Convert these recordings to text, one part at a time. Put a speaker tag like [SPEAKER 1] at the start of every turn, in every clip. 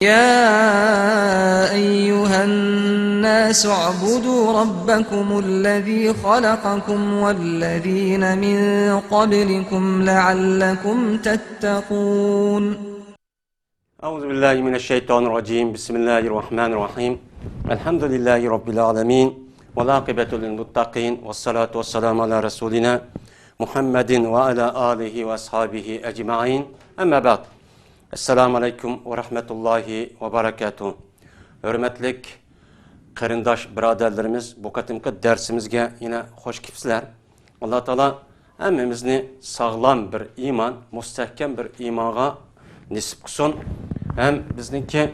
[SPEAKER 1] يا أيها الناس اعبدوا ربكم الذي خلقكم والذين من قبلكم لعلكم تتقون.
[SPEAKER 2] أعوذ بالله من الشيطان الرجيم. بسم الله الرحمن الرحيم. الحمد لله رب العالمين والعاقبة للمتقين والصلاة والسلام على رسولنا محمد وعلى آله وأصحابه أجمعين. أما بعد. Esselamu Aleyküm ve Rahmetullahi ve Berekatuhu. Hürmetlik qarindosh birodarlarimiz, bu qatimki dersimizge yine hoş kelibsizlar. Allah Taala hammamizni sağlam bir iman, mustahkam bir imonga nisib qilsin. Hem bizniki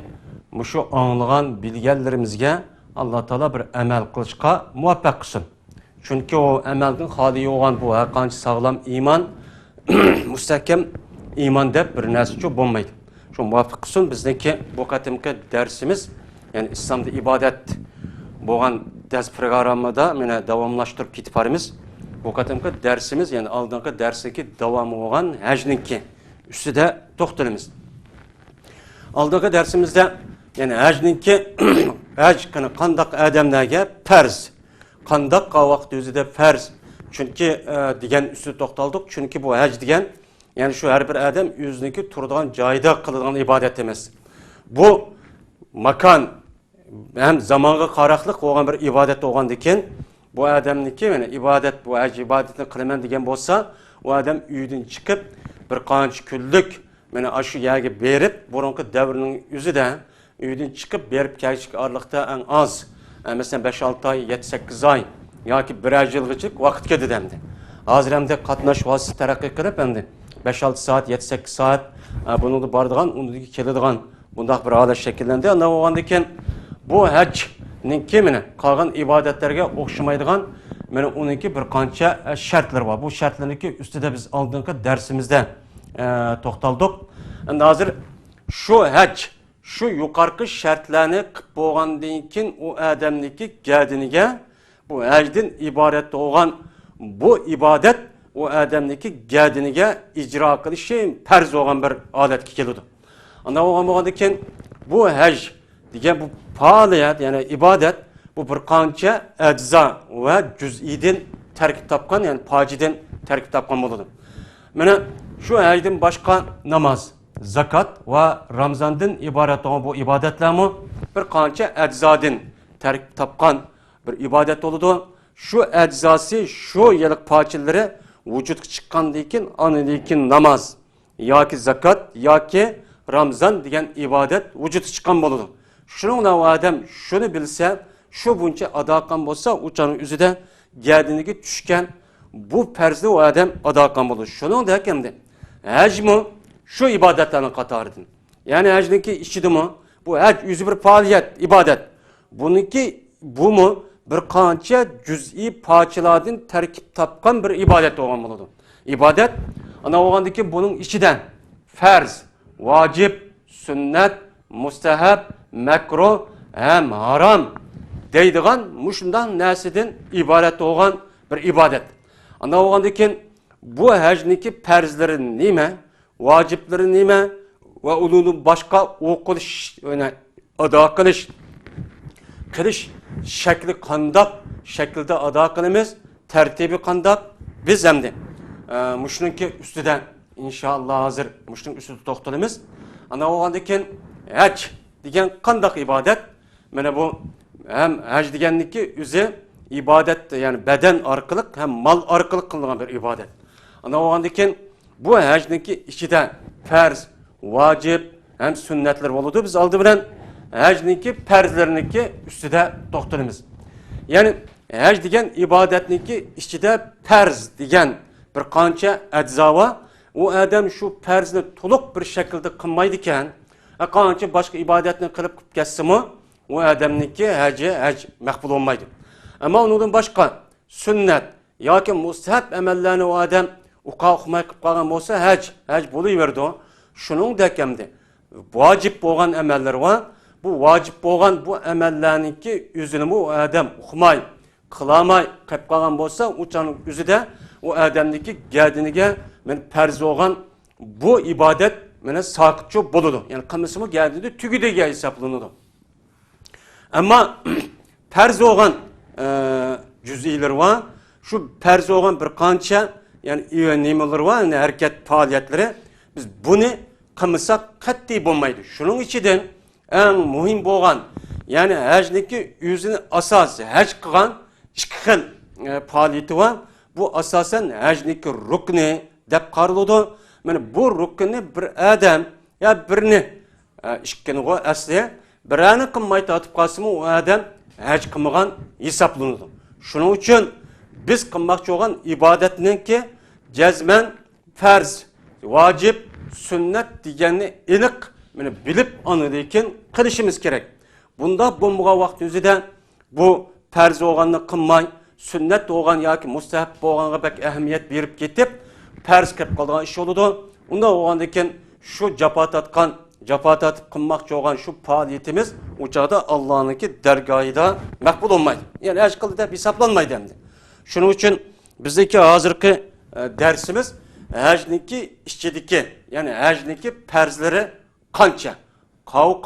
[SPEAKER 2] mushu anglagan bilganlarimizga Allah Taala bir amal qilishga muvaffaq qilsin. Chunki o amaldan xoli bo'lgan bu haqiqiy sağlam iman, mustahkam iman deb bir narsa bo'lmaydi. Shu muvaffaq qilsin. Bizniki bu qatimki dersimiz, yani İslamda ibadet bo'lgan ders programmada meni davomlashtirib ketib boramiz. Bu qatimki dersimiz, yani oldingi darsdagi davomi bo'lgan hajniki ustida to'xtalamiz. Oldingi darsimizda yani hajniki haj qandoq odamlarga farz, qandoq vaqt o'zida farz, chunki degan ustida to'xtaldik. Chunki bu haj degan yani şu her bir adam yüzündeki turduğun cayda kılınan ibadet emas. Bu makan hem zamanı qaraklık olan bir ibadet olan diken bu adamniki yani ibadet bu hacı ibadetini kılman diken bolsa o adam üyden çıkıp bir qancha kunlik yani aşı yerge berip burunki davrinin yüzü de üyden çıkıp berip kelishik aralıkta en az mesela 5-6 ay 7-8 ay yoki 1 yılgıcık vaqt ketdi demdi. Hazır hem de qatnash vasıtası taraqqiy qilib endi 5-6 saat, 7-8 saat bunu da bardıgan, onu da keladigan bundaq bir holat şekillendi. Anda olgandan bu hajning kimine qolgan ibadetlerge o'xshamaydigan mana uniki bir qancha shartlar var. Bu shartlarniki ustida biz oldingi darsimizda to'xtaldik. Endi hozir shu haj, shu yuqorqi shartlarni qilib bo'lgandan keyin u odamniki gadiniga bu hajdan iborat bo'lgan bu ibadet o adamdaki gadiniga icra qilishi farz bo'lgan bir holatga keladi. Anda bo'lgandan bu haj degan bu faoliyat, yani ibadet bu bir qancha ajza va juz'iydan tarkib topgan, yani pojidan tarkib topgan bo'ladi. Mana shu hajdan boshqa namoz, zakat va Ramazondan iborat olan bu ibodatlarmi bir qancha ajzadan tarkib topgan bir ibadat bo'ladi. Şu eczası, şu yıllık parçaları vücutga chiqqandan keyin anidan namoz yoki zakat yoki Ramazon degan ibodat vücutga chiqqan bo'ladi. Shuni odam shuni bilsa, shu buncha ado qilgan bo'lsa, uchaning o'zida gadiniga tushgan bu farzni u odam ado qilgan bo'ladi. Shuningdek hamda hajmi shu ibodatlarning qatoridan. Ya'ni hajniki ichidimi? Bu haj o'zi bir faoliyat, ibodat. Buniki bumi bir qancha juz'iy parçalardan tarkib topgan bir ibadet bo'lgan bo'ladi. Ibadet ana bo'lgandiki buning ichidan farz, vojib, sunnat, mustahab, makruh ham harom deydigan mushundan narsadan iborat bo'lgan bir ibadet. Ana bo'lgandan bu hajniki farzlari nima, vojiblari nima va uni boshqa o'qilish, yani ado qilish şekli qandoq şekilde ado qilamiz, tartibi qandoq biz hamda mushuniki ustida inshaalloh hozir mushuning ustida to'xtalamiz. Ana bo'lgandan keyin haj degan qandoq ibodat? Mana bu ham haj deganniki o'zi ibodat, yani badan orqali ham mal orqali qilingan bir ibodat. Ana bo'lgandan keyin bu hajniki ichida farz, vojib ham sunnatlar bo'ladi. Biz oldi bilan hajniki farzlarniki ustida to'xtalamiz. Yani haj degan ibodatniki ichida farz degan bir qancha ajzo va u odam shu farzni to'liq bir shaklda qilmaydi ekan, qancha boshqa ibodatni qilib ketsimi, u odamniki haj maqbul bo'lmaydi. Ammo undan boshqa sunnat yoki mustahab amallarni u odam o'qimay qilib qolgan bo'lsa, haj bo'laverdi. Shuningdek hamda vojib bo'lgan amallar va bu vacip olan bu emellerninki yüzünü bu adam okumay, kılamay, qilib qolgan bo'lsa, uçanın yüzü de o adamdaki gadiniga men farz olan bu ibadet mana saqitçı boludu. Yani qilmisimi geldi tügüdege hesaplanıdı. Ama farz olgan cüz'iler var. Şu farz olgan bir qancha yani nimalar var, yani hareket faaliyetleri. Biz bunu qilmasak qat'iy bo'lmaydi. Shuning ichidan eng muhim bo'lgan, yani hajniki o'zini asosi haj qilgan ikki xil faoliyati var. Bu asosan hajniki rukni deb qaraladi. Mana bu rukni bir adam ya birini ishkini asli birani qilmay tatib qolsa-mu u adam haj qilmagan hisoblanadi. Shuning uchun biz qilmoqchi bo'lgan ibodatninki jazman farz, vojib, sunnat deganni aniq mana bilib uni lekin qilishimiz kerak. Bunda bo'lmagan vaqt o'zida bu farz bo'lganni qilmay, sunnat bo'lgan yoki mustahab bo'lganiga bak ahamiyat berib ketib, farz qilib qolgan ish bo'ladi. Unda bo'lgandan keyin shu jafo tatib qilmoqchi bo'lgan shu faoliyatimiz u chog'da Allohniki dargohida maqbul bo'lmaydi. Yani haj qildi deb hisoblanmaydi endi. Shuning uchun bizdagi hozirgi darsimiz hajniki ichidagi, yani hajniki farzlari qancha?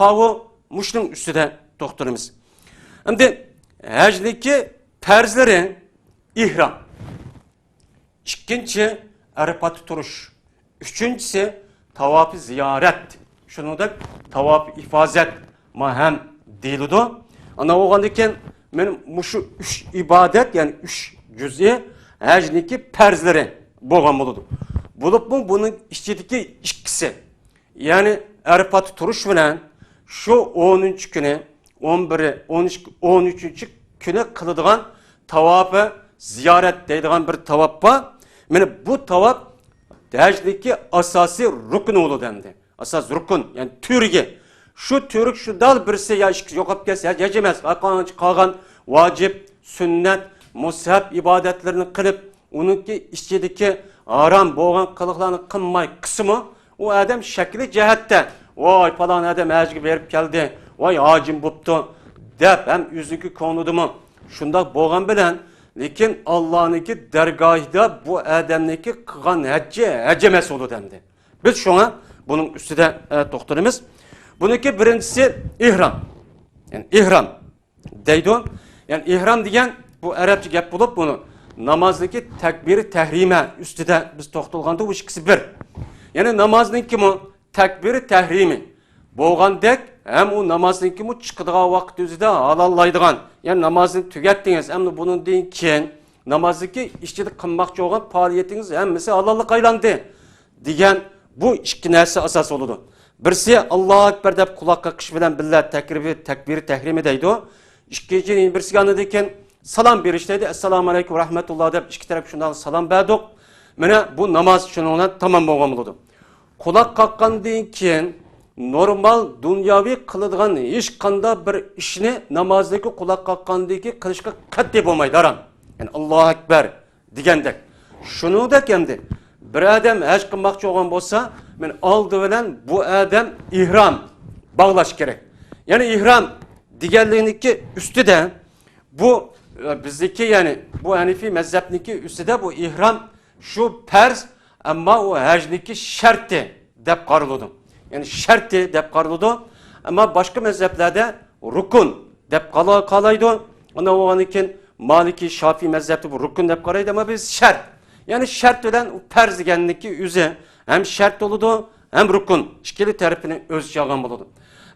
[SPEAKER 2] Qavu mushning ustida to'xtalamiz. Endi hajniki farzlari ihrom. Ikkinchi Arafat turush. Üçüncüsü tavaf ziyaret. Şunu da tavaf ifazet mahem değildi. Ana oğandayken benim şu üç ibadet, yani üç cüz'i hacniki perzleri boğan buludu. Bulup mu bunun içindeki ikisi, yani Arafat turuş bilen şu 10. günü 11'i 13. günü kılıdığan tavafı ziyaret deydiğen bir tavaf var. Yani bu tavaf hajniki asasi rukun olu dendi. Asas rukun, yani türge. Şu türk şu dal birisi ya yok olup gelse yecemez. Kalgan vacip, sünnet, mushab ibadetlerini kılıp onunki içindeki haram boğan kılıklarını kılmay kısmı o adam şekli cehette. Vay falan adam hajga verip geldi. Vay hacim buptu. Dep hem yüzünkü konudu mu? Şunda boğan bilen lekin Allah'ınki dergahida bu adamniki qilgan hacci emas olu dendi. Biz şuna bunun üstüde to'xtalamiz. Buniki birincisi ihram. Yani ihram deydi. Yani ihram degan bu Arapça gap bo'lib bunu namazdaki takbiri tahrime üstüde biz to'xtalganda bu ikisi bir. Yani namazniki mu takbiri tahrimi bo'lgandek hem o namazniki mu chiqadigan vaqt o'zida halallaydigan. Yani namazını tügetdiniz. Hem de bunun deyin keyin namazdaki işçilik qilmoqchi bo'lgan faoliyatingiz hammasi halallik aylandı. Degan bu ikki narsa asos bo'ladi. Birisi Allohu akbar deb quloqqa qish bilan billa takbiri tahrimi deydi. Ikkinchi birisi gandan salom berish deydi. Assalomu alaykum rahmatulloh deb ikki taraf shundan salom berdik. Mana bu namoz shundan tamom bo'lgan bo'ladi. Quloq qaqqandan keyin normal dunyoviy qiladigan hech qanday bir ishni namozdagi quloq qaqqandagi qilishga qat'iy bo'lmaydi, harom. Yani Allohu akbar degandek. Shuningdek endi bir odam haj qilmoqchi bo'lgan bo'lsa, men oldi bilan bu odam ihrom bog'lash kerak. Yani ihrom deganlikniki ustida bu bizdeki, yani bu Hanifi mazhabniki ustida bu ihrom şu farz, ammo u hajniki sharti deb qaraladi. Yani şartı deb qaraladi. Ama başka mezheplerde rukun deb qalaydi. Ona oğan için Maliki, Şafii mezhepte bu rukun deb qaraydı ama biz şart. Yani şart bilen farz deganligi o'zi hem şart oludu hem rukun. İkili tarafini öz çalgan buludu.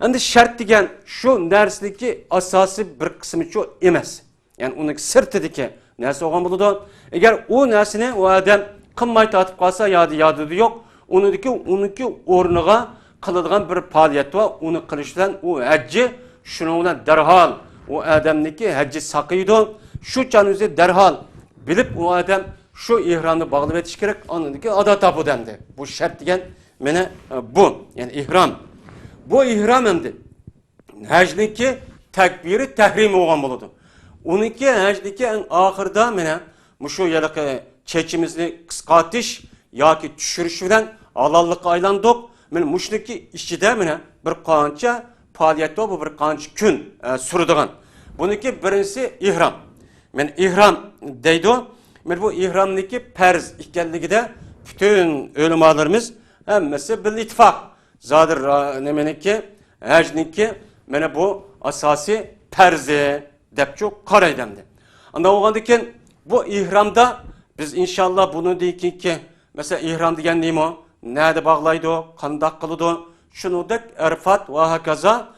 [SPEAKER 2] Endi şart degan şu narsadagi asosiy bir qismi şu emas. Yani uning sirtidagi narsa olgan buludu. Eğer o narsani o adam qilmay tatib qolsa yodi yok. Uniki o'rniga qiladigan bir faoliyat var. Onu qilishdan o hacci şunun bilan derhal o adamniki hacci saqiydi. Şu canınızı derhal bilip o adam şu ihromni bog'lab etish kerak. Oniki odat topu dendi. Bu şart degan mana bu. Yani ihrom. Bu ihrom endi hajniki takbiri tahrim bo'lgan bo'ladi. Uniki hajniki eng oxirida mana shu yalaqi chechimizni qisqartish yoki tushirish bilan halallikqa aylandik. Men mushniki ishida mana bir qancha faoliyat var, bu bir qancha kun suradigan. Buniki birinchisi ihrom. Men ihrom deydi. Men bu ihromniki farz ekanligida bütün ulamolarimiz hammasi bil ittifoq zadir nemeniki, hajniki, mene bu asasi perzi depçu karaydemdi. Anda oğandiken bu ihramda biz inşallah bunu deyik ki mesela ihram degen neymi o? Nerede bağlaydı o? Kandak kılıdı? Şunu da Erfat ve hakaza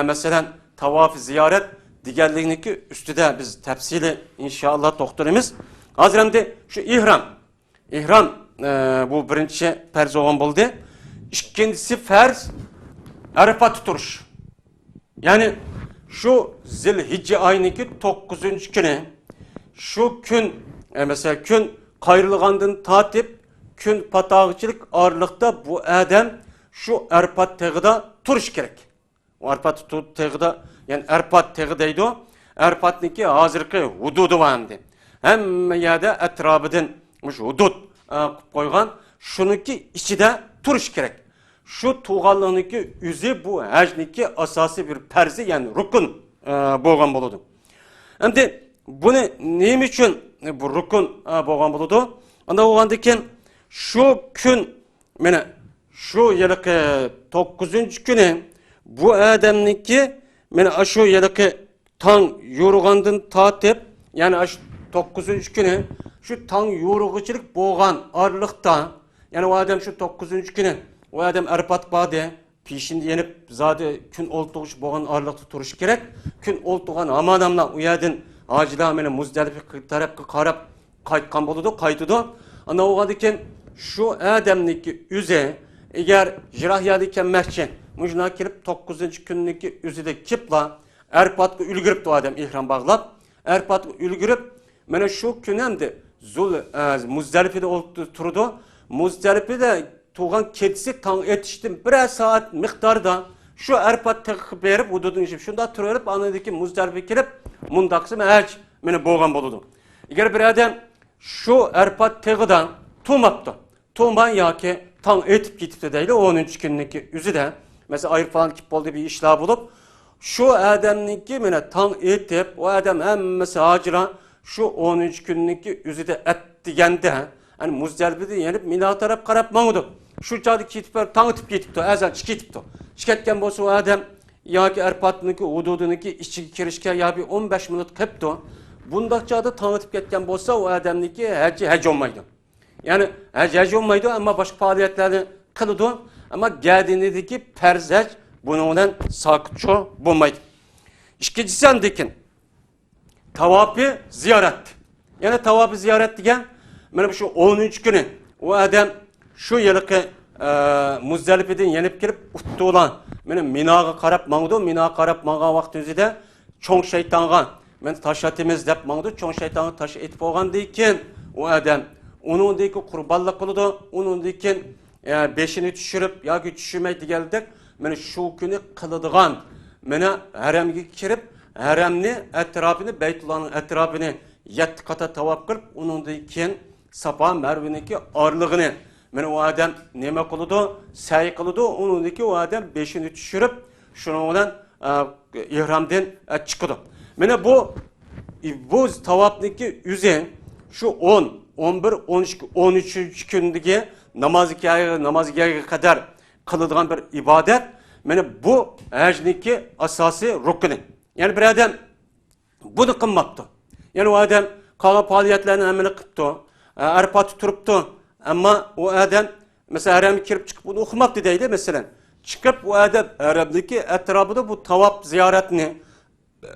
[SPEAKER 2] mesela tavaf ziyaret digerliğindeki üstüde biz tefsili inşallah doktorumuz. Hazırımda şu ihram. İhram bu birinci farz olan buldu. İkincisi farz Arafat tuturuş. Yani şu Zilhicce ayındaki 9. günü şu gün mesela gün kayrılığından tatip gün patağıçılık ağırlıkta bu adam şu Arafat teğide turuş gerek. O Arafat teğide yani Arafat teğideydi o. Arafat'nınki hazırki hududu var hem de. Hem yerde etrafıdan hudud koygan şununki içinde turuş gerek. Şu tuğallığındaki yüzü bu hacniki asası bir perzi yani rukun boğan buludu. Hem de bunu neyim için bu rukun boğan buludu? Onda oğandaki şu gün mene şu yılki 9. günü bu adamniki mene şu yılki tan yoruğandın tatip yani şu 9. günü şu tan yoruğuçılık boğan arlıkta yani o adam şu 9. günü o adam Arafat bağdı peşinde yenip zaten gün oltuğuş boğan arlıkta turuş gerek gün oltuğan ama adamla uyadın acila mene Muzdalife tarafı karab kaytkan boludu kaytıdı ana o diken şu adamniki üze eğer jirahya diken merçen mujna kirip 9. günniki üzede kipla Arafat'ı ülgürüp o adam ihram bağlap Arafat'ı ülgürüp mene şu günemde Muzdalife'de oturdu Muzdalife'de tuğan kedisi tan etiştim biraz saat miktarda şu Arafat tıkıp verip ududun işip şunda turarıp anadaki Muzdalife kirip mundaksı mene boğan boludu. Eğer bir adam şu Arafat tıkıdan tuğmaptı. Tuğman ya ki tan etip gitip de değil 10. gündeki yüzü de mesela ayır falan kip oldu bir işler bulup şu adamınki mene tan etip o adam hem mesela acıra şu 10. gündeki yüzü de et digende hani Muzdalife'de yenip Mina taraf karap mağudu. Şu cadı kitip tan etip gitipti. Azal çıkitipti. Çıketken bolsa o adam ya ki Arafat'ınki ududunki içi kirişke ya bir 15 minut kıptı. Bundakça da tan etip ketken bolsa o adamınki hacı olmaydı. Yani hacı olmaydı ama başka faaliyetlerini kılıdı ama geldiğindeki perzec bununla sakıtçı bulmaydı. İkincisi andikin tavafı ziyaret. Yani tavafı ziyaret diyen benim şu 13 günü o adam şu yılki Muzdalife'den yenip girip uttu olan benim Mina'ga karab mağdu. Mina'ga karab mağa vaktinde çoğun şeytanğa ben taş etimiz dep mağdu. Çoğun şeytanı taş etip olgan deyken o adam onun deyki kurbanlık kılıdı. Onun deyken beşini düşürüp ya ki düşürmeydi geldik. Ben şu günü kılıdığan bana haremge kirip haremni etrafını Beytullah'ın etrafını 7 kata tavaf kılıp onun deyken Safa Merve'ninki ağırlığını ben o adam neme kılıdı, sahi kılıdı, onun deyki o adam beşini düşürüp şununla ihramdan çıkıdı. Ben bu tavafniki yüzen şu 10, 11, 12, 13. gündeki namazgâhı kadar kılıdığan bir ibadet. Yani bu hacniki asası rukunu. Yani bir adam bunu kılmaktı. Yani o adam kalan faaliyetlerini emini kıptı. Arafat turuptu. Ama o adam mesela haremi kirip çıkıp bunu okumaktı değil mesela. Çıkıp o adam haremdeki etrafında bu tavaf ziyaretini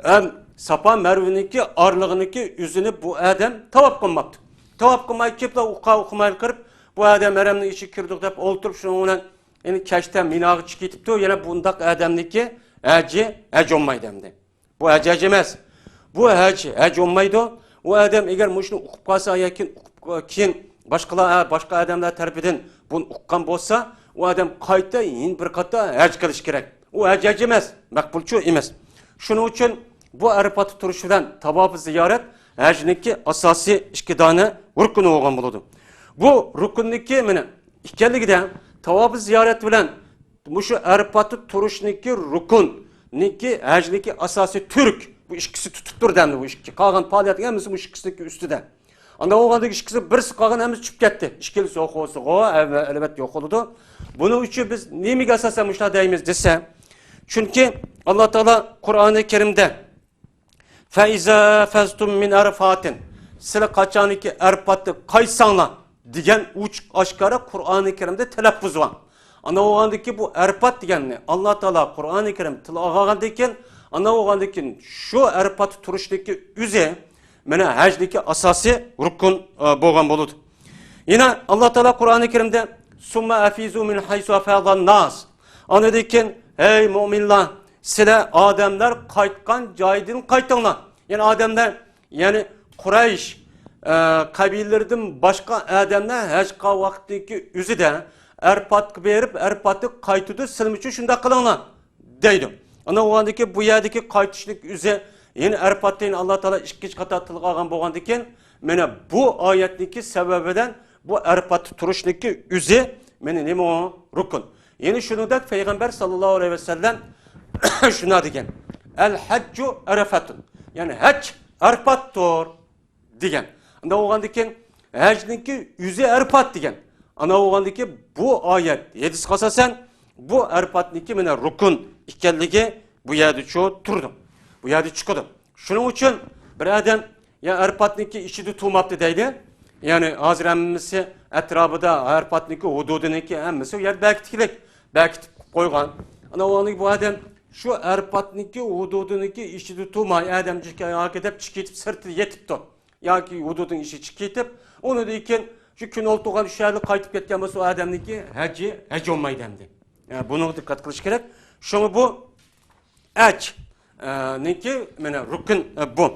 [SPEAKER 2] hem Safa Merve'ninki ağırlığındaki yüzünü bu adam tavaf kılmaktı. Tavaf kılmayı kipla okumayı kırıp bu adam haremde işi kirdik deyip oturup şununla yani keşten minağı çıkıtıp da yine bundak adamdaki hacı olmaydı hem de. Bu hacı emez. Bu hacı olmaydı. O adam eğer muşunu okup kalsa yakin başka adamlar tarafından bunu okukan olsa o adam kayıtta yine bir katta hacı kılış gerek. O hacı emez. Makbulçu emez. Şunun için bu Arafat'ı turuşudan tavaf ziyaret hacniki asası iki tane rukunu olgan buludu. Bu rukunniki ikiligide tavaf ziyaret bilen şu Arafat'ı turuşniki rukun niki hacniki asası Türk bu ikisi tutup dur dendi bu iki. Kalgan faaliyet gelmesi bu ikisindeki üstüde. Anda oğanda ikisi birisi kalgan hemiz çıkıp gitti. İşkilisi okusu o, elbette yok oldu. Bunun için biz neymi asasen müştah deyimiz dese. Çünkü Allah Teala Kur'an-ı Kerim'de فَاِذَا فَزْتُمْ مِنْ اَرْفَاتٍ Sile kaçaniki erpatı kaysanla diyen uç aşkara Kur'an-ı Kerim'de telaffuz var. Ana oğandaki bu erpat diyenle Allah Teala Kur'an-ı Kerim tıl ağandaki ana oğandaki şu erpat turuştaki üze mene hacdaki asası rukun boğan buludu. Yine Allah Teala Kur'an-ı Kerim'de summa afizu min haysu afazan nas. Anadaki hey müminler sile ademler kaytkan caydın kaytanlar. Yani ademler yani Kureyş kabillerden başka ademler hacka vaktiki üzü de erpat verip erpatı kaytıdı silm için şunda kılanlar deydi. Ana o andaki bu yerdeki kaytışlık üzü yine erpatın Allah Teala işkiç kata tılgağın boğandıkken mene bu ayetteki sebebeden bu erpat turuşdaki üzü mene neme o rukun. Yine şunu da Peygamber sallallahu aleyhi ve sellem şuna diyen el haccu arafatun yani hac erpattır diyen. Anda oğandaki hacdaki yüze erpat diyen. Ana oğandaki bu ayet yedis kasasen bu erpatniki mene rukun ikelligi bu yerde çoğu turdu. Bu yerde çıkıdı. Şunun için bir adam ya erpatniki işi de tuğmaptı deydi. Yani hazır emmisi etrafında erpatniki hududuniki emmisi yer belki tikilek. Belki koygan. Ana oğandaki bu adam şu erpatniki hududuniki işi de tuğmay adamcık ayak edip çıkıtıp sırtı yetip de. Ya ki hududun işi çıkıtıp onu deyken şu gün oltuğan şehirli kaytıp ketken bu adamniki hacı olmayı demdi. Yani bunu dikkat kılış gerek. Şunu bu neki rukun bu.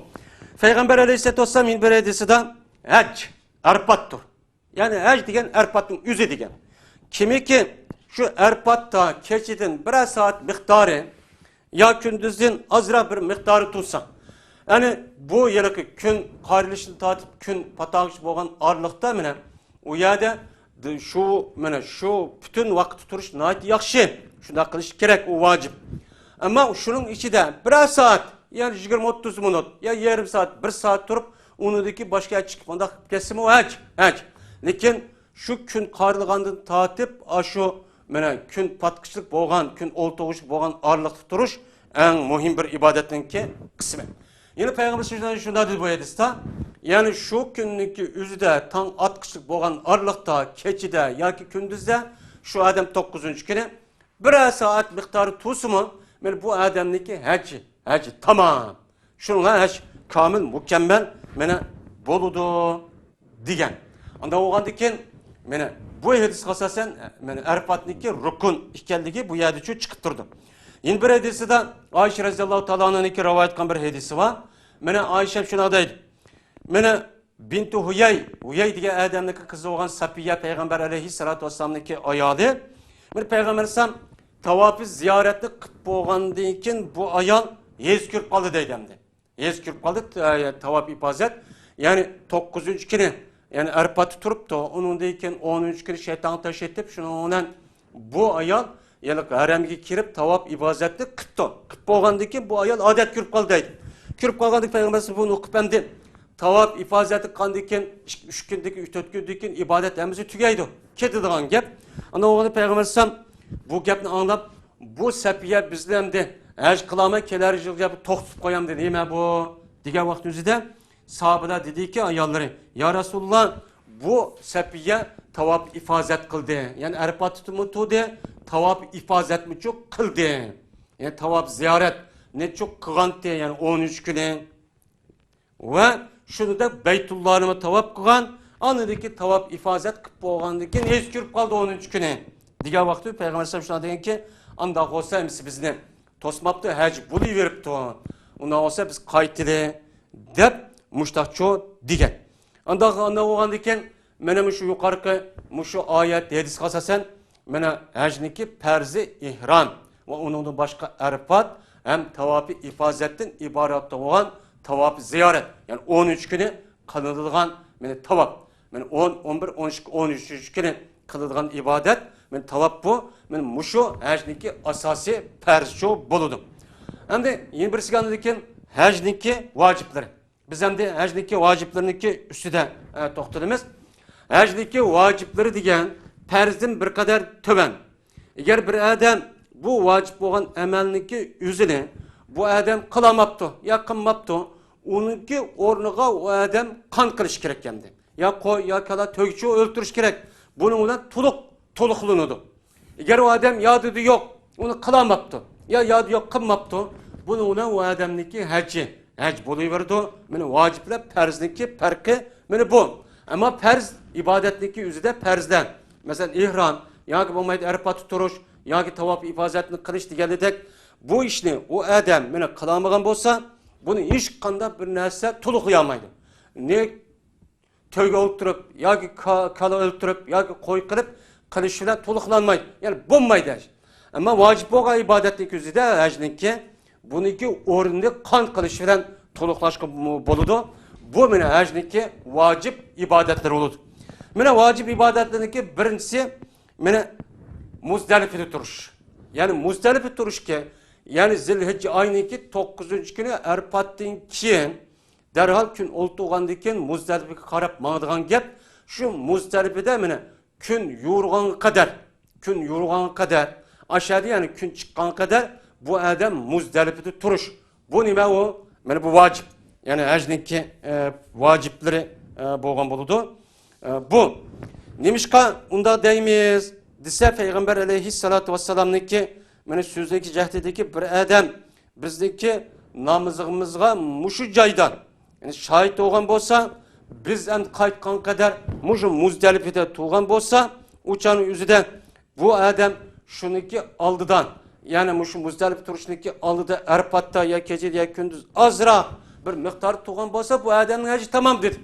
[SPEAKER 2] Peygamber Aleyhisselatü Vesselam bir hadisi de hac erpattır. Yani hac diyen erpattın yüzü diyen. Kimi ki şu erpatta keçidin bir saat miktarı ya gündüzün azra bir miktarı tutsa. Yani bu yılki gün qarilişini tatip gün patağış boğan arlıqda mene o yerde şu bütün vakit tuturuş nayet yaxşı. Şunda kılış gerek o vacip. Ama şunun içi de bir saat yani 20-30 minut ya yarım saat 1 saat durup onudaki başka çıkıp onda kesimi o hac. Lekin şu gün qarilığandın tatip şu gün patkışlık boğan gün oltoğuş boğan arlık tuturuş en muhim bir ibadetinki kısmı. Yine Peygamber Sözlerinde şunda dedi bu hadiste. Yani şu gündeki üzüde tam atkışlık boğan arlıkta, keçide ya ki gündüzde şu adam 9. günü bir saat miktarı tuğsu mu? Yani bu adamdaki hacı tamam. Şununla hac kamil, mükemmel boludu diyen. Anda oğandaki bu hadis kasasen erpatniki rukun ikelligi bu yerde çıkıp durdu. Yine bir hadisi de Ayşe Raziyallahu Teala'nın iki rivayet kan bir hadisi var. Ayşe şuna deydi. Bintu Huyey diye adamdaki kızı olan Safiye Peygamber Aleyhisselatü Vesselam'daki ayağı. Peygamber Aleyhisselam tavafı ziyaretli kıp boğandayken bu ayal yezkürp kaldı deydemdi. Yezkürp kaldı tavaf ipazet. Yani 9. kere yani erpatı turup da onun deyken 13 kere şeytan taş etip şunun bu ayal yani haremge kirip tavaf ibazetli kıttı. Kıp boğandayken bu ayal adet kürp kaldı deydi. Kürp kalgandık Peygamber bunu okup emdi. Tavaf ifazeti kandıyken 3 gündeki 4 gündeki ibadet emizi tügeydi. Kedi dağın gep. Ana oğlanı Peygamber bu gepni anlap bu sepiye bizlemdi. Hac kılama keler yapıp toxtup koyam dedi. Neyme bu? Diğer vaktimizde sahabılar dedi ki ayalları ya Resulullah bu sepiye tavaf ifazet kıldı. Yani erpat tutumu tuğdu. Tavaf ifazet mi çok kıldı. Yani tavaf ziyaret ne çok kılantı yani 13 güne. Ve şunu da Beytullah'ıma tavaf kılan anıdaki tavaf ifazet kıp boğandaki ne eskürüp kaldı 13 güne. Diğer vakti Peygamber Sallallahu Aleyhi ve Sellem ki anda olsa emsi bizne tosmaptı hac bulu veripti. Ondan olsa biz kaytılı dep muştakço digen. Anda olgandiken mene şu yukarı şu ayet hadis kasasen mene hacniki perzi ihram ve onun başka erfat hem tavafı ifazetten ibaret olan tavaf ziyaret. Yani 13 günü kılınılan tavaf. Yani 10, 11, 12, 13 günü kılınılan ibadet. Yani tavaf bu. Yani muşu hacniki asası perşo buludu. Hem de yeni bir sigan dedikken hacniki vacipleri. Biz hem de hacdaki vacipleriniki üstüde toxtalımız. Hacdaki vacipleri degen farzdan bir kadar töven. Eğer bir adam bu vacip olan emelniki yüzünü bu adam kılamaptı, ya kılmaptı, onunki ornuğa o adam kan kılış gerek kendi. Ya koy, ya kala tökçü öldürüş gerek. Bunun olan tuluqlunudu. Eğer o adam yadıdı yok, onu kılamaptı, ya yadı yok kılmaptı, bunun olan o adamniki hacı. Hac buluverdi. Meni vacipler farzniki farkı meni bu. Ama farz ibadetniki yüzüde farzdan. Mesela ihram, yoki bo'lmaydi arpa tuturuş, yoki tavof ibodatini qilish deganidek bu ishni u odam meni qilolmagan bo'lsa, buni hech qanday bir narsa to'liqlay olmaydi. Ne to'yga o'ltirib, yoki kala o'ltirib, yoki qo'y qilib qilish bilan to'liqlanmaydi. Ya'ni bo'lmaydi. Ama vacip bo'lgan ibodatning ko'zida hajniki buniki o'rinli qon qilish bilan to'liqlashga bo'ladi. Bu meni hajniki vacip ibadetler bo'ladi. Meni vacip ibadetlarniki birinchisi meni Muzdalifada turuş. Yani Muzdalifada turishga, yani Zilhijja oyiniki 9-kuni Arfatdan keyin darhol kun o'ltirgandan keyin Muzdalifaga qarab mangdigan gap shu Muzdalifada meni kun yo'rg'anga qadar aşağıda yani kun chiqqan qadar bu adam Muzdalifada turish. Bu nima u? Mana bu vacip. Yani hajniki vacipleri bo'lgan bo'ladi. Bu nemishqa unda deymiz? Dese Peygamber aleyhissalatu vesselam'niki mana so'zdagi jahdidagi bir adam bizdeki namozimizga mushu joydan yani şahit bo'lgan bo'lsa, biz ham qaytgan qadar mushu Muzdalifada turgan bo'lsa, uçanın yüzüden bu adam şuniki aldıdan yani mushu Muzdalif turishniki aldıda Arfatda ya kecha ya kunduz azroq bir miqdor turgan bo'lsa, bu adamning haji tamomdir.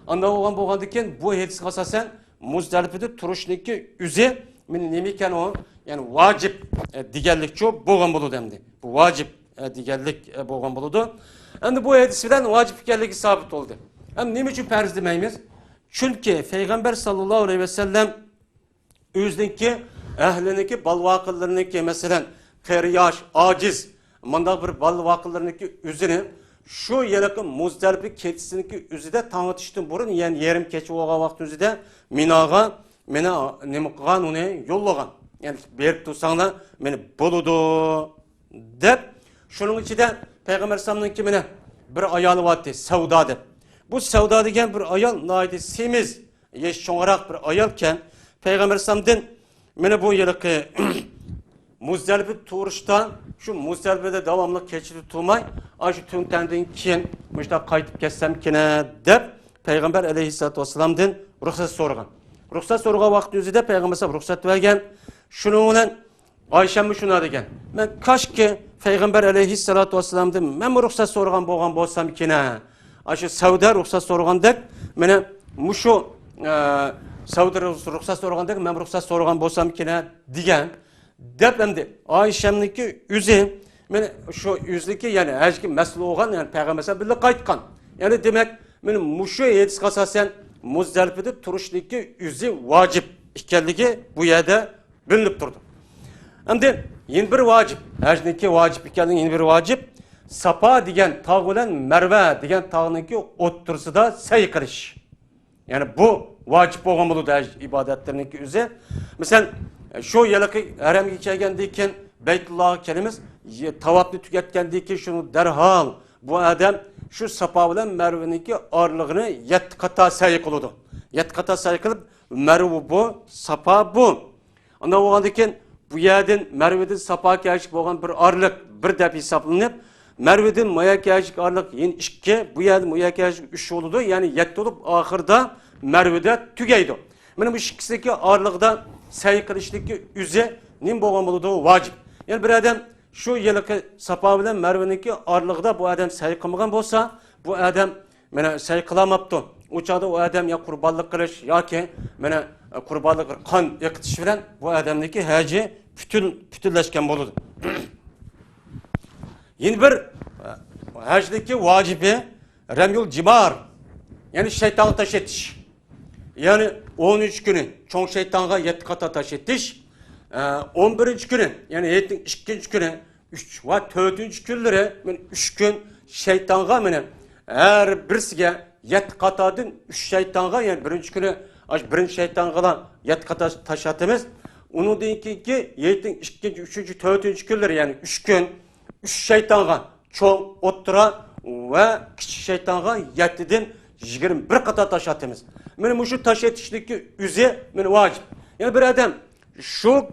[SPEAKER 2] Anda bo'lgandan keyin bu hadisga asosan Muzdalifada turishniki yüzü men nima ekan o? Yani vacip deganlik çok bo'lgan bo'ladi endi. Bu vacip deganlik bo'lgan bo'ladi. Endi bu hadis bilan vacip ekanligi sabit oldu. Hem nima uchun farz demaymiz? Chunki Peygamber sallallohu aleyhi ve sellem o'ziniki ahliniki balvaqillarniki masalan qariyash, ojiz, mundaq bir balvaqillarniki o'zini şu yaqin Muzdalifa kechisiniki o'zida tanitishdan burun, yani yarim kecha bo'lgan vaqt o'zida Minoga meni nima qilgan uni yo'llagan. Yani berib tursanglar meni bo'ladi deb shuning ichida Peygamber sallallohu meni bir ayoli vardı, Savda deb. Bu Savda degan bir ayol noydi semiz, yesh cho'ngroq bir ayolkan Peygamber sallallohu meni bu yilqi Muzdalifa turishdan shu Muzdalifada davomli kechirib turmay, shu tuntandan keyin mushta qaytib ketsam kina deb Peygamber aleyhissalatu vesselam'dan ruxsat so'ragan. Ruxsat so'ragan vaqt o'zida Peygamber sallallohu ruxsat bergan. Shuning bilan Ayşem shuna degan. Men koshki Peygamber aleyhissalatu vesselam'dan men ruxsat so'ragan bo'lgan bo'lsam kina. Shu Savda ruxsat so'ragandek, meni mushu Savda ruxsat so'ragandek men ruxsat so'ragan bo'lsam kina degan. Deb endi Ayşemniki o'zi meni shu o'zliki yani hajga mas'ul bo'lgan, yani Peygamber sallallohu alayhi qaytgan. Yani demak meni mushu hadisga asosan Muzdalifada turishniki o'zi vacip ekanligi bu yerda bilinib turdi. Endi yeni bir vacip, hajniki vacip ekanligi yeni bir vacip Safa degan tog' bilan Marva degan tog'niki o'ttirsida say qilish. Yani bu vacip bo'lgan bo'ladi haj ibodatlarining o'zi. Misal şu yılki haramga kelgandan keyin Baytullohga kelamiz, tavofni tugatgandan keyin shuni darhol bu adam şu Safa bilan Marvaniki orlig'ini 7 qata say qiladi. 7 qata say qilib Marva bu, Safa bu. Ondan bo'lgandan keyin bu yerdan Marvadan Safaga kelishib bo'lgan bir orliq bir deb hisoblanib, Marvadan Moyaga kelishib orliq yin 2, bu yerdan Moyaga kelishib 3 bo'ladi, ya'ni 7 bo'lib oxirida Marvada tugaydi. Mana bu ikkisidagi orliqda say qilishlikka o'zi nim bo'lgan bo'ladi vacip. Yani bir adam şu yilki Safa bilan Marvaniki orliqda bu adam say qilmagan bo'lsa, bu adam mana say qilamapti. O chaqda o adam ya qurbonlik qilish yoki mana qurbonlik qon yiqitish bilan bu adamniki haji butunlashgan bo'ladi. Yeni bir hajniki vacibi ramyul jimar, yani şeytanı taş etiş. Yani 13 günü çoğun şeytanga 7 kata taş etiş. 11. günü yani 2. günü 3 ve 4. günleri 3 gün şeytanga her birisiga 7 qatadan 3 shaytonga, yani birinchi kuni birinchi shaytonga 7 qata tashatimiz. Undan keyingi 7, 2, 3, 4 kunlar, yani 3 kun 3 shaytonga cho'ng, o'ttira va kichik shaytonga 7 dan 21 qata tashatimiz. Mana shu tashatishlikka o'zi meni vojib. Yani bir adam şu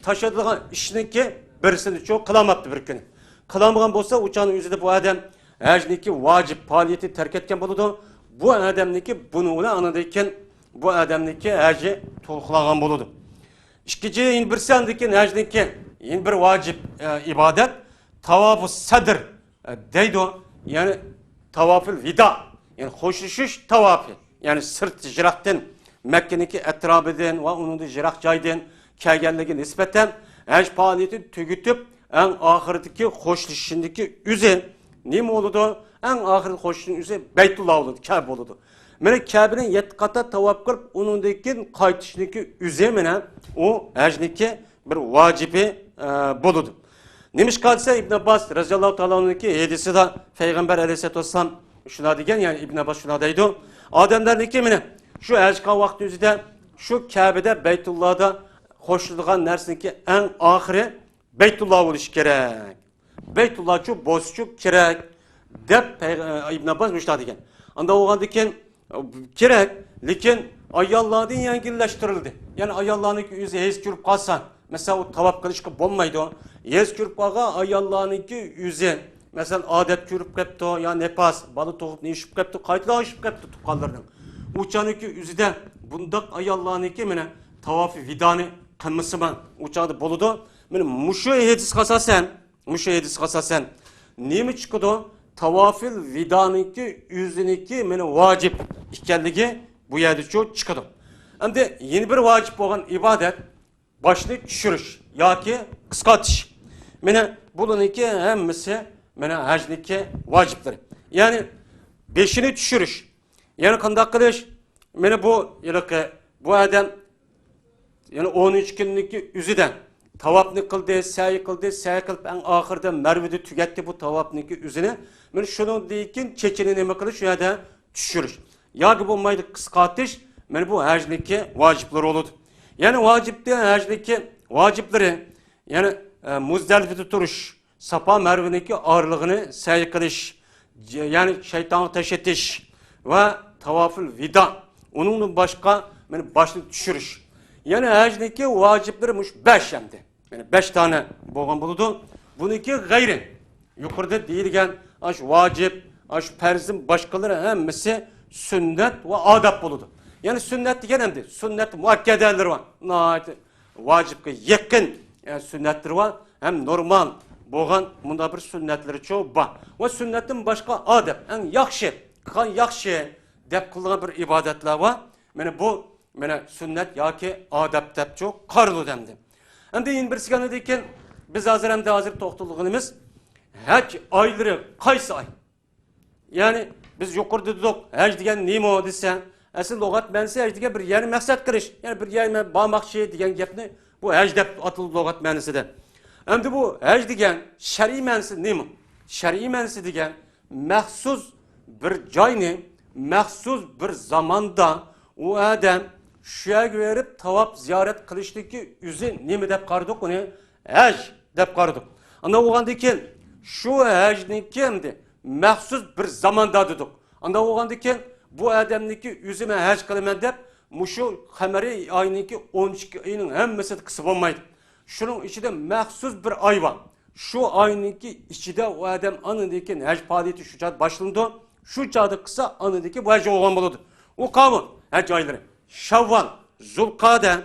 [SPEAKER 2] taşıdığın işinki birisini çok kılamaptı bir gün. Kılamagan bolsa uçağın yüzüde bu adam hacniki vacip faaliyeti terk etken buludu. Bu adamniki bunu anladıyken bu adamniki hacı tolklagan buludu. İkinci bir sandaki hacniki bir vacip ibadet tavaf-ı sadr deydi. Yani tavaf-ı vida. Yani hoşlaşış tavafı. Yani sırt jirakten Mekke'niki etrafıdan ve onun da jirak caydan kelgenligi nispeten haj faaliyeti tügütüp en ahirdeki hoşlaşışındaki üze nime oldu? En ahirde hoşlaşışın üze Beytullah oldu, Kabe oldu. Mene Kabe'nin 7 kata tavaf kılıp onundaki kaytışındaki üze mene o hajniki bir vacibi buludu. Nemiş kalsa İbn Abbas radıyallahu ta'ala'nınki hadisi de Peygamber aleyhisselatü vesselam şuna degen, yani İbn Abbas şuna deydi. Ademlerdeki mene şu hajqa vakti üzide şu Kabe'de Beytullah'da hoşlanılan nersinki en ahiri Beytullah oluş gerek. Beytullah şu bozçuk gerek. Dep İbn Abbas müştah degen. Anda oğan deken gerek. Lekin ayallah'ın yengilleştirildi. Yani ayallah'ın yüzü hez kürüp kalsa. Mesela o tavaf kılışkı bulmaydı o. Hez kürüp kalsa ayallah'ın yüzü. Mesela adet kürüp kepti o. Ya nepas, balı tohup ne işip kepti. Kaytıda işip kepti tukallarının. Uçağınki yüzüde bundak ayallah'ın mene tavafı vidani kılması ben uçağda boludu. Benim muşu hadis kasasen nemi çıkıdı? Tavafil vidaniki yüzüneki mene vacip ikenligi bu yerde çok çıkıdı. Hem de yeni bir vacip olan ibadet başlık düşürüş ya ki kıskatış. Mene buluniki hemmisi mene hacniki vacipleri. Yani beşini düşürüş. Yani kandak kılış mene bu adam yani 13 günlük üzüden tavafını kıldı, sa'i kıldı, kılıp en ahırda Merve'de tüketti bu tavafniki üzüne. Ben şunun deyikin çeçini neme kılış ya da düşürüş. Ya ki bu maydı kıskatış, ben bu hacniki vacipleri oldu. Yani vacipte hacniki vacipleri, yani Muzdalife'de duruş, Safa Merve'deki ağırlığını sa'i kılış, yani şeytanı teşettiş ve tavafül vida. Onun başka yani başlık düşürüş. Yani hacdaki vaciplermiş 5 hemde. Yani 5 tane boğan buludu. Bununki gayri. Yukarıda değilgen aş vacip, aş perzin başkaları hemmesi sünnet ve adab buludu. Yani sünnet diyen hemde. Sünnet muakkedeler var. Vacipke yakın yani sünnetler var. Hem normal boğan bunda bir sünnetleri çoğu var. Ve sünnetin başka adab. En yakşı dep kılığın bir ibadetler var. Yani bu sünnet ya ki adab dep çok karlı demdi. Hem de yine bir sigana deyken biz hazır toktuluğunumuz hac ayları kaysı ay. Yani biz yukarıda dedik hac diyen neymi o desen asıl logat bense hac diyen bir yani maksat kırış. Yani bir yani bağmak şey diyen gepni bu hac dep atıldı logat menisi de. Hem de bu hac diyen şer'i menisi neymi? Şer'i menisi diyen mahsus bir cayni mahsus bir zamanda o adam şuya verip tavaf ziyaret kılıştaki yüzü nemi dep kardık onu? Hac dep kardık. Anda oğandaki şu hacniki hemdi mahsus bir zamanda dedik. Anda oğandaki bu adamniki yüzüme hac kılmen dep muşu kameri ayınki 12 ayının hemmesi kısa olmaydı. Şunun içinde mahsus bir ay var. Şu ayınki içinde o adam anındaki hac faaliyeti şu çağda başlandı. Şu çağda kısa anındaki bu hac olan buludu. O kanun hac ayları. Şavval, Zulkade,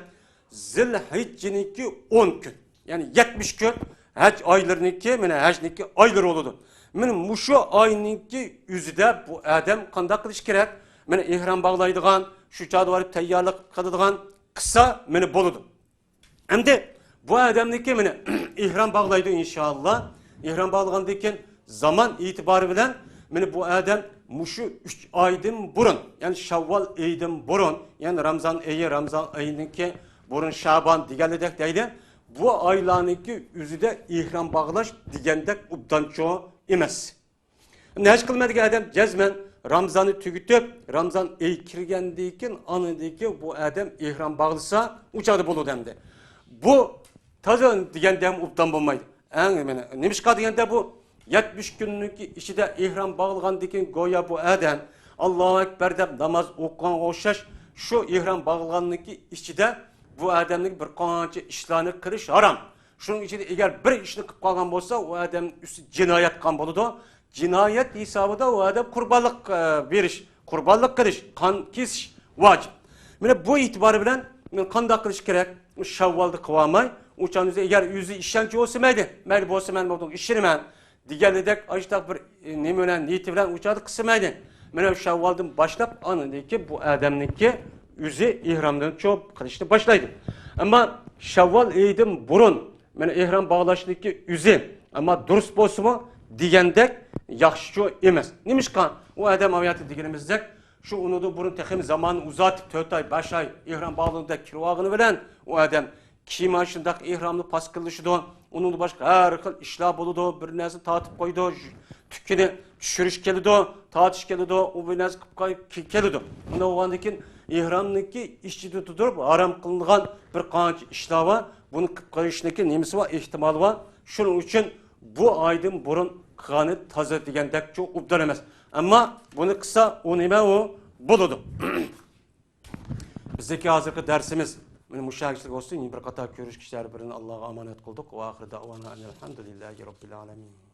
[SPEAKER 2] Zilhicce'ninki 10 gün. Yani 70 gün hac aylarınki, hacniki ayları oldu. Muşu ayınki yüzüde bu adam kandak kılış gerek. İhram bağlaydıgan, şu çağda varıp teyyarlık kılıdıgan kısa boludu. Hem de bu adamniki ihram bağlaydı inşallah. İhram bağlaydıgan zaman itibarı bilen bu adam muşu 3 aydan burun, yani Şavval aydan burun, yani Ramazan ayınınki burun Şaban digenledek deydi. Bu aylarınki yüzüde ihram bağlaş digendek ubdan çoğu emez. Ne iş kılmadık adam cezmen Ramzan'ı tükütüp Ramzan ey kirgendiyken anındaki bu adam ihram bağlısa uçadı bulu demdi. Bu taze diyen dem uptan bulmaydı. Nemişka diyen de bu 70 günlük işide ihram bağlıgan diken goya bu adam Allahu Ekber dep namaz okuyan oşaş şu ihram bağlıganlıki işide bu adamlık bir qancha işlerini kırış haram. Şunun içinde eğer bir işini kıp kalgan olsa o adam üstü cinayet kan buludu. Cinayet hesabıda o adam kurbanlık veriş, kurbanlık kırış, kan kesiş vacip. Mine bu itibarı bilen kanda kırış gerek. Şavvaldı kıvamay. Uçağınızda eğer yüzü işlenci olsa mıydı? Meyli olsa ben oldum işirmen. Diğerledek açtak bir nemönen niyeti bilen uçağı kısmaydı. Mine şavvaldım başlap anındaki bu adamlıki yüzü ihramdan çok kırıştı başlaydı. Ama şavval eydim burun. Mine ihram bağlaştaki yüzü. Ama durus bolsa mı? Diyendek yaxşı emas. Nimişka o adam aviatı digenimizdek şu unudu burun texim zamanı uzatıp 4 ay 5 ay ihram bağlığında kirvağını bilen o adam kiyim aşındak ihramlı pas kılışıdı onun başka her xil işler boludu bir narsa tatip koydu tükini düşürüş kelidi tatış kelidi o bir narsa kelidi onda o andakin ihramniki işçi tutup aram kılıngan bir qancha işler var bunu koyuşniki nemisi var ihtimali var şunun için bu aydın burun kanı taze degandek çok ubdan emas. Ama bunu kısa o nime o buludu. Bizdeki hazırki dersimiz müşahitlik olsun. Bir kata görüş kişiler birini Allah'a emanet kıldık. Ve ahir davana elhamdülillahi rabbil alemin.